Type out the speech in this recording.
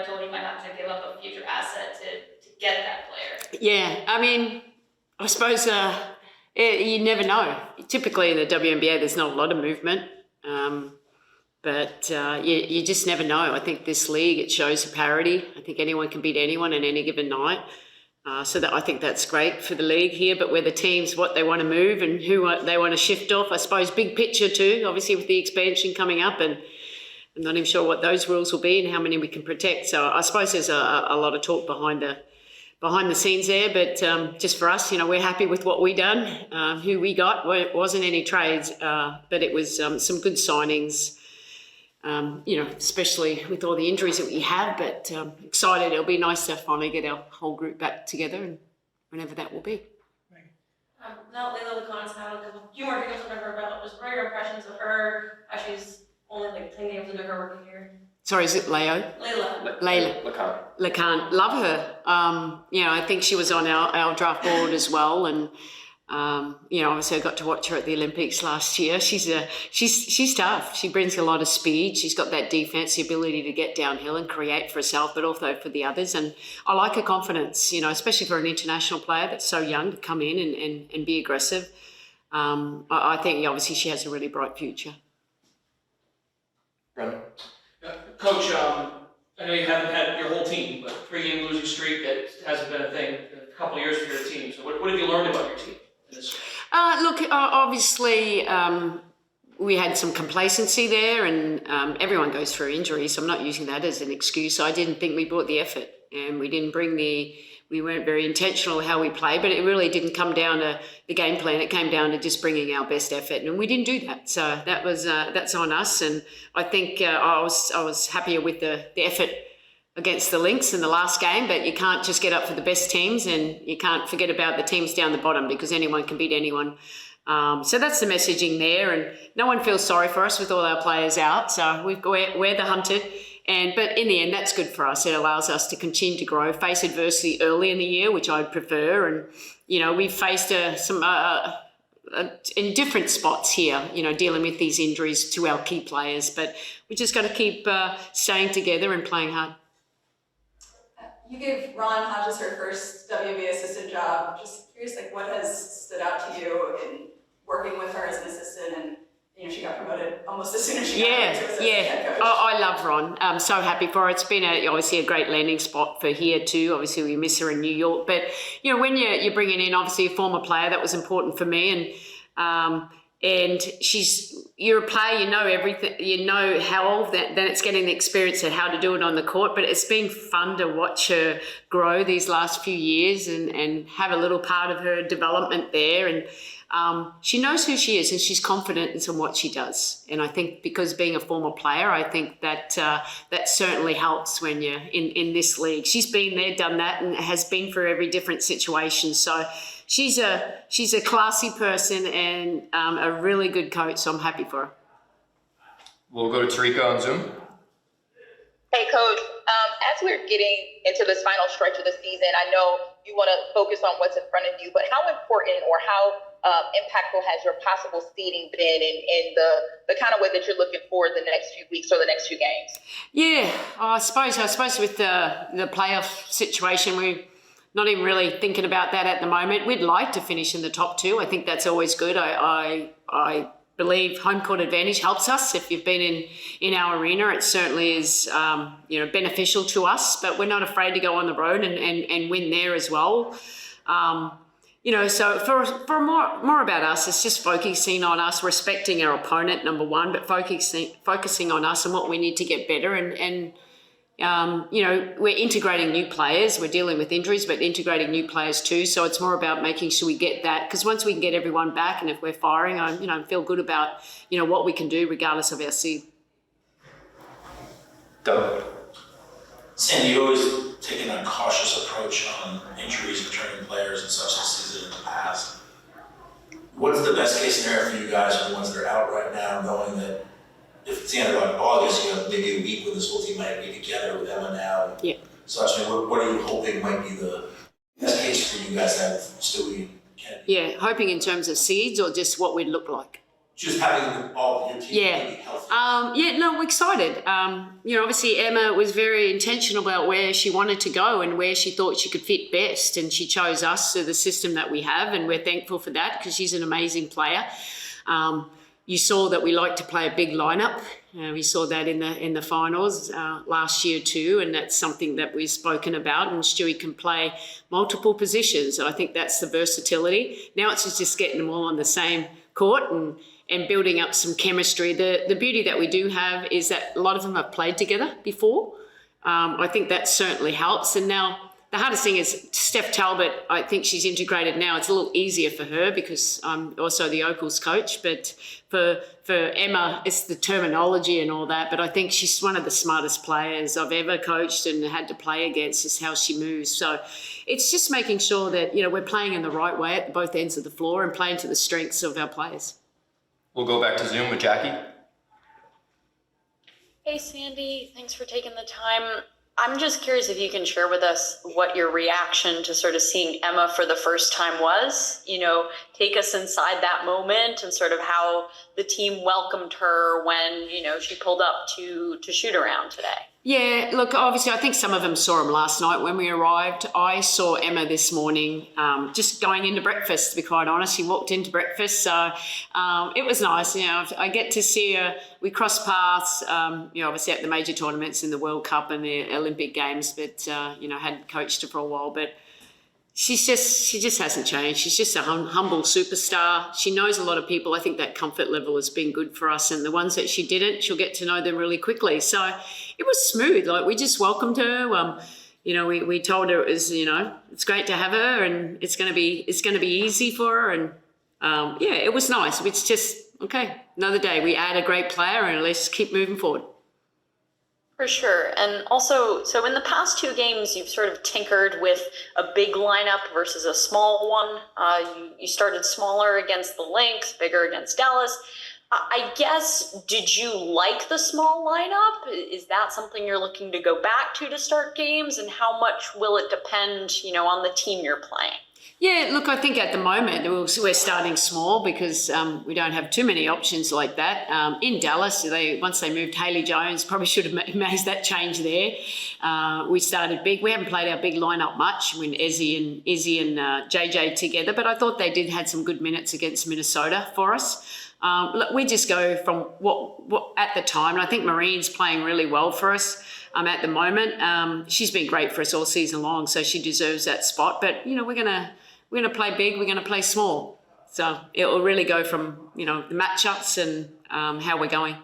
are told you might have to give up a future asset to get that player. Yeah, I mean, I suppose you never know. Typically in the WNBA, there's not a lot of movement, but you just never know. I think this league, it shows parity. I think anyone can beat anyone on any given night. So that I think that's great for the league here, but where the teams, what they want to move and who they want to shift off, I suppose big picture too, obviously with the expansion coming up, and I'm not even sure what those rules will be and how many we can protect. So I suppose there's a lot of talk behind the scenes there, but just for us, we're happy with what we done, who we got. Well, it wasn't any trades, but it was some good signings. Especially with all the injuries that we have, but excited. It'll be nice to finally get our whole group back together, and whenever that will be. Now Layla Lacan's had a few more games under her belt. Just what are your impressions of her? She's only like 10 games into her rookie year. Sorry, is it Leo? Layla. Lacan. Love her. I think she was on our draft board as well, and obviously I got to watch her at the Olympics last year. She's tough. She brings a lot of speed. She's got that defense, the ability to get downhill and create for herself, but also for the others. And I like her confidence, especially for an international player that's so young to come in and be aggressive. I think obviously she has a really bright future. Brendan? Coach, I know you haven't had your whole team, but 3-game losing streak, that hasn't been a thing in a couple of years for your team. So what have you learned about your team? Obviously, we had some complacency there, and everyone goes through injuries. So I'm not using that as an excuse. I didn't think we brought the effort, and we weren't very intentional how we played, but it really didn't come down to the game plan. It came down to just bringing our best effort, and we didn't do that. So that's on us. And I think I was happier with the effort against the Lynx in the last game, but you can't just get up for the best teams, and you can't forget about the teams down the bottom, because anyone can beat anyone. So that's the messaging there, and no one feels sorry for us with all our players out. So we're the hunted, but in the end, that's good for us. It allows us to continue to grow, face adversity early in the year, which I'd prefer, and we've faced some in different spots here, dealing with these injuries to our key players, but we just got to keep staying together and playing hard. You gave Ron Hodges her first WNBA assistant job. Just curious, what has stood out to you in working with her as an assistant? And she got promoted almost as soon as she got to assistant head coach. I love Ron. I'm so happy for her. It's been obviously a great landing spot for here too. Obviously, we miss her in New York, but when you're bringing in obviously a former player, that was important for me, and you're a player, you know everything, you know how then it's getting the experience of how to do it on the court, but it's been fun to watch her grow these last few years and have a little part of her development there. And she knows who she is, and she's confident in what she does. And I think because being a former player, I think that certainly helps when you're in this league. She's been there, done that, and has been for every different situation. So she's a classy person and a really good coach, so I'm happy for her. We'll go to Tarika on Zoom. Hey, Coach. As we're getting into this final stretch of the season, I know you want to focus on what's in front of you, but how important or how impactful has your possible seeding been in the kind of way that you're looking forward the next few weeks or the next few games? Yeah, I suppose with the playoff situation, we're not even really thinking about that at the moment. We'd like to finish in the top 2. I think that's always good. I believe home court advantage helps us. If you've been in our arena, it certainly is beneficial to us, but we're not afraid to go on the road and win there as well. So for more about us, it's just focusing on us, respecting our opponent, number one, but focusing on us and what we need to get better. And we're integrating new players. We're dealing with injuries, but integrating new players too. So it's more about making sure we get that, because once we can get everyone back, and if we're firing, I feel good about what we can do regardless of our seed. Doug. Sandy, you always taken a cautious approach on injuries, returning players, and such this season in the past. What's the best case scenario for you guys for the ones that are out right now, knowing that if it's the end of August, you have maybe a week when this whole team might be together with Emma now? Yeah. Such. What are you hoping might be the best case for you guys to have Stewie and Kennedy? Yeah, hoping in terms of seeds or just what we'd look like? just having all of your team Yeah. really healthy? Yeah, no, we're excited. Obviously Emma was very intentional about where she wanted to go and where she thought she could fit best, and she chose us to the system that we have, and we're thankful for that because she's an amazing player. You saw that we like to play a big lineup. We saw that in the finals last year too, and that's something that we've spoken about. And Stewie can play multiple positions. I think that's the versatility. Now it's just getting them all on the same court and building up some chemistry. The beauty that we do have is that a lot of them have played together before. I think that certainly helps. And now the hardest thing is Steph Talbot, I think she's integrated now. It's a little easier for her because I'm also the Opals coach, but for Emma, it's the terminology and all that. But I think she's one of the smartest players I've ever coached and had to play against, is how she moves. So it's just making sure that, we're playing in the right way at both ends of the floor and playing to the strengths of our players. We'll go back to Zoom with Jackie. Hey, Sandy, thanks for taking the time. I'm just curious if you can share with us what your reaction to sort of seeing Emma for the first time was. Take us inside that moment and sort of how the team welcomed her when, she pulled up to shoot around today. Yeah, look, obviously I think some of them saw him last night when we arrived. I saw Emma this morning just going into breakfast, to be quite honest. She walked into breakfast, so it was nice. I get to see her. We cross paths, obviously at the major tournaments in the World Cup and the Olympic Games, but, hadn't coached her for a while. But she just hasn't changed. She's just a humble superstar. She knows a lot of people. I think that comfort level has been good for us. And the ones that she didn't, she'll get to know them really quickly. So it was smooth. Like, we just welcomed her. We told her it was, it's great to have her and it's going to be easy for her. And it was nice. It's just, okay, another day. We add a great player and let's keep moving forward. For sure. And also, so in the past 2 games, you've sort of tinkered with a big lineup versus a small one. You started smaller against the Lynx, bigger against Dallas. I guess, did you like the small lineup? Is that something you're looking to go back to start games? And how much will it depend, on the team you're playing? Yeah, look, I think at the moment we're starting small because we don't have too many options like that. In Dallas, once they moved Haley Jones, probably should have made that change there. We started big. We haven't played our big lineup much when Izzy and JJ together, but I thought they had some good minutes against Minnesota for us. Look, we just go from what at the time, and I think Marine's playing really well for us. At the moment, she's been great for us all season long, so she deserves that spot. But we're gonna play big, we're gonna play small. So it will really go from the matchups and how we're going.